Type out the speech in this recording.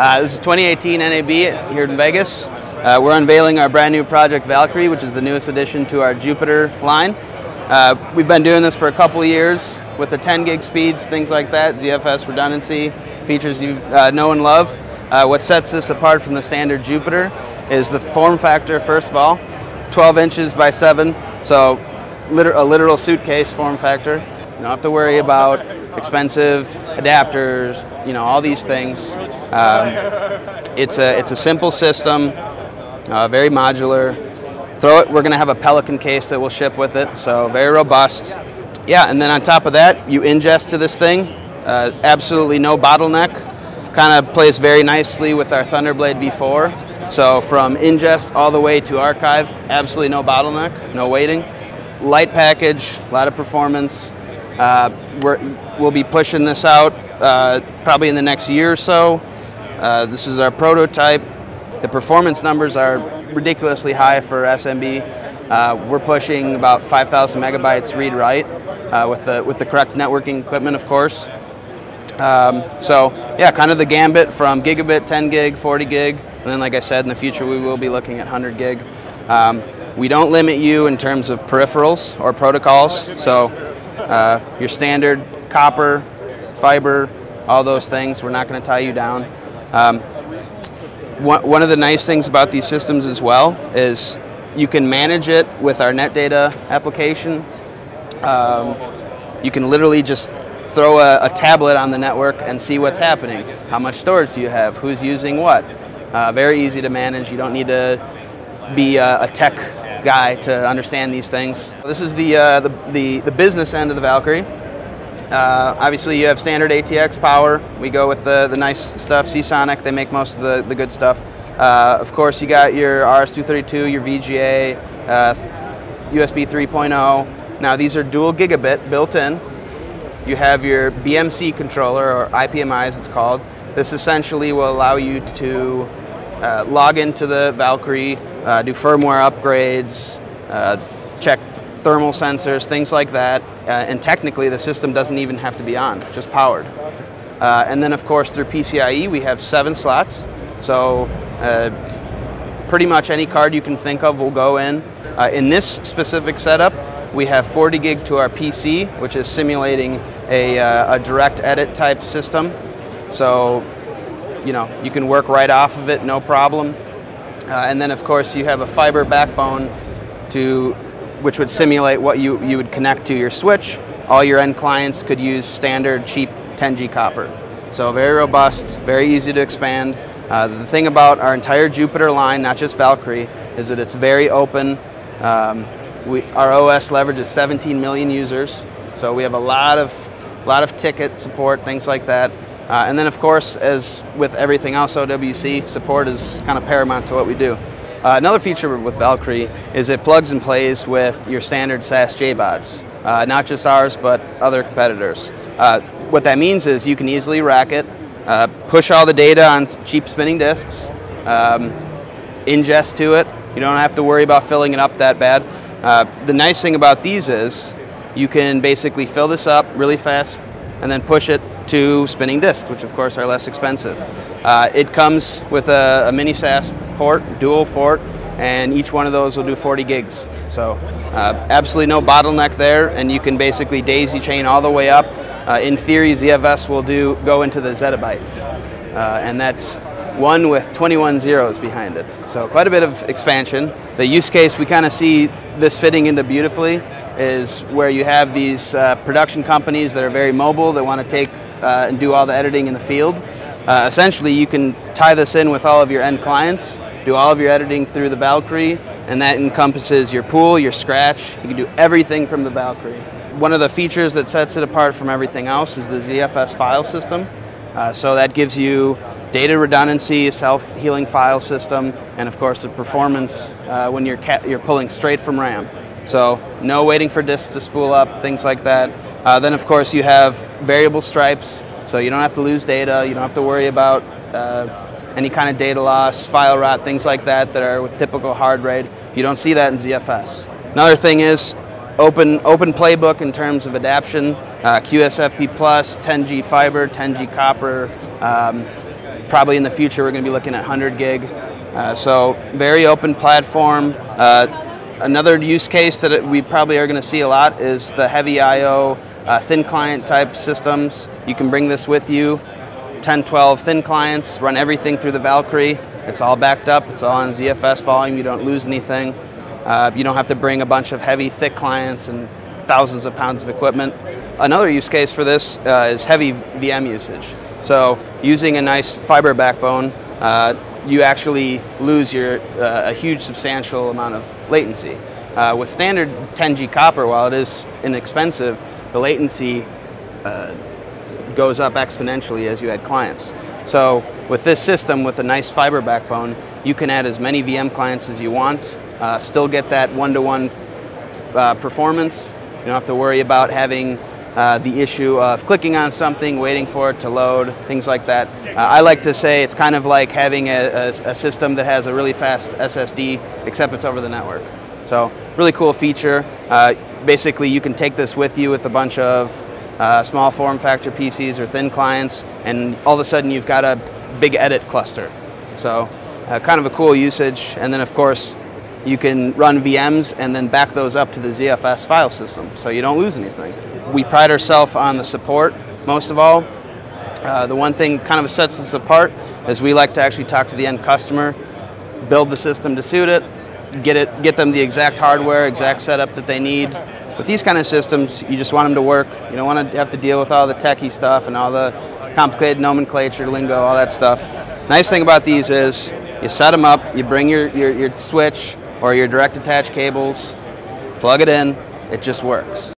This is 2018 NAB here in Vegas. We're unveiling our brand new Project Valkyrie, which is the newest addition to our Jupiter line. We've been doing this for a couple of years with the 10 gig speeds, things like that, ZFS redundancy, features you know and love. What sets this apart from the standard Jupiter is the form factor, first of all. 12 inches by 7, so a literal suitcase form factor. You don't have to worry about expensive adapters, you know, all these things. It's a simple system, very modular. We're going to have a Pelican case that will ship with it, so very robust. Yeah, and then on top of that, you ingest to this thing. Absolutely no bottleneck. Kind of plays very nicely with our Thunderblade V4. So from ingest all the way to archive, absolutely no bottleneck, no waiting. Light package, a lot of performance. We'll be pushing this out probably in the next year or so. This is our prototype. The performance numbers are ridiculously high for SMB. We're pushing about 5,000 megabytes read-write with the correct networking equipment, of course. So yeah, kind of the gambit from gigabit, 10 gig, 40 gig, and then like I said, in the future we will be looking at 100 gig. We don't limit you in terms of peripherals or protocols, so your standard copper, fiber, all those things, we're not going to tie you down. One of the nice things about these systems as well is you can manage it with our net data application. You can literally just throw a tablet on the network and see what's happening. How much storage do you have? Who's using what? Very easy to manage. You don't need to be a tech guy to understand these things. This is the business end of the Valkyrie. Obviously you have standard ATX power. We go with the nice stuff. Seasonic, they make most of the good stuff. Of course you got your RS-232, your VGA, USB 3.0. Now these are dual gigabit built in. You have your BMC controller, or IPMI as it's called. This essentially will allow you to log into the Valkyrie, do firmware upgrades, check thermal sensors, things like that. And technically the system doesn't even have to be on, just powered. And then of course through PCIe we have 7 slots. So pretty much any card you can think of will go in. In this specific setup, we have 40 gig to our PC, which is simulating a direct edit type system. So, you know, you can work right off of it, no problem. And then of course you have a fiber backbone which would simulate what you would connect to your switch. All your end clients could use standard cheap 10G copper. So very robust, very easy to expand. The thing about our entire Jupiter line, not just Valkyrie, is that it's very open. Our OS leverages 17 million users, so we have a lot of ticket support, things like that. And then of course, as with everything else OWC, support is kind of paramount to what we do. Another feature with Valkyrie is it plugs and plays with your standard SAS JBODs, not just ours, but other competitors. What that means is you can easily rack it, push all the data on cheap spinning disks, ingest to it. You don't have to worry about filling it up that bad. The nice thing about these is you can basically fill this up really fast and then push it to spinning disks, which of course are less expensive. It comes with a Mini-SAS port, dual port, and each one of those will do 40 gigs. So absolutely no bottleneck there, and you can basically daisy chain all the way up. In theory, ZFS will go into the zettabytes, and that's one with 21 zeros behind it. So quite a bit of expansion. The use case we kind of see this fitting into beautifully is where you have these production companies that are very mobile, that want to take and do all the editing in the field. Essentially you can tie this in with all of your end clients, do all of your editing through the Valkyrie, and that encompasses your pool, your scratch. You can do everything from the Valkyrie. One of the features that sets it apart from everything else is the ZFS file system. So that gives you data redundancy, a self-healing file system, and of course the performance when you're pulling straight from RAM. So no waiting for disks to spool up, things like that. Then of course you have variable stripes, so you don't have to lose data, you don't have to worry about any kind of data loss, file rot, things like that are with typical hard RAID. You don't see that in ZFS. Another thing is open playbook in terms of adaption, QSFP+, 10G fiber, 10G copper, Probably in the future we're going to be looking at 100 gig. So very open platform. Another use case that we probably are going to see a lot is the heavy I/O thin client type systems. You can bring this with you, 10, 12 thin clients, run everything through the Valkyrie. It's all backed up, it's all on ZFS volume, you don't lose anything. You don't have to bring a bunch of heavy, thick clients and thousands of pounds of equipment. Another use case for this is heavy VM usage. So using a nice fiber backbone, you actually lose a huge substantial amount of latency. With standard 10G copper, while it is inexpensive, the latency goes up exponentially as you add clients. So with this system, with a nice fiber backbone, you can add as many VM clients as you want, still get that one-to-one performance. You don't have to worry about having the issue of clicking on something, waiting for it to load, things like that. I like to say it's kind of like having a system that has a really fast SSD, except it's over the network. So really cool feature. Basically, you can take this with you with a bunch of small form factor PCs or thin clients, and all of a sudden you've got a big edit cluster. So kind of a cool usage. And then of course, you can run VMs and then back those up to the ZFS file system, so you don't lose anything. We pride ourselves on the support, most of all. The one thing kind of sets us apart is we like to actually talk to the end customer, build the system to suit it, get them the exact hardware, exact setup that they need. With these kind of systems, you just want them to work. You don't want to have to deal with all the techie stuff and all the complicated nomenclature, lingo, all that stuff. Nice thing about these is you set them up, you bring your switch or your direct attach cables, plug it in, it just works.